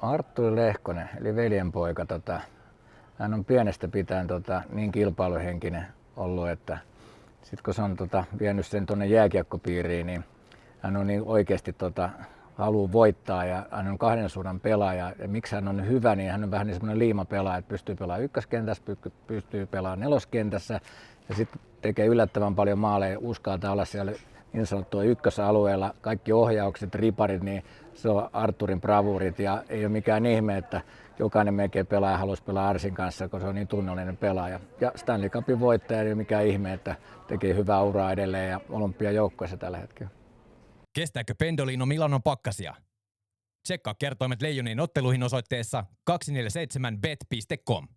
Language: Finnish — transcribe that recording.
Artturi Lehkonen, eli veljenpoika, hän on pienestä pitäen niin kilpailuhenkinen ollut, että sitten kun se on vienyt sen tuonne jääkiekkopiiriin, niin hän on niin oikeasti haluaa voittaa ja hän on kahden suunnan pelaaja. Ja miksi hän on hyvä, niin hän on vähän niin semmoinen liimapelaaja, että pystyy pelaamaan ykköskentässä, pystyy pelaamaan neloskentässä ja sitten tekee yllättävän paljon maaleja, uskaltaa olla siellä niin sanottua ykkösalueella, kaikki ohjaukset, riparit, niin se on Artturin bravuurit ja ei ole mikään ihme, että jokainen melkein pelaaja haluaisi pelaa Arsin kanssa, kun se on niin tunnollinen pelaaja. Ja Stanley Cupin voittaja ei ole mikään ihme, että tekee hyvää uraa edelleen ja olympiajoukkueessa tällä hetkellä. Kestääkö Pendolino Milanon pakkasia? Tsekkaa kertoimet Leijonien otteluihin osoitteessa 247bet.com.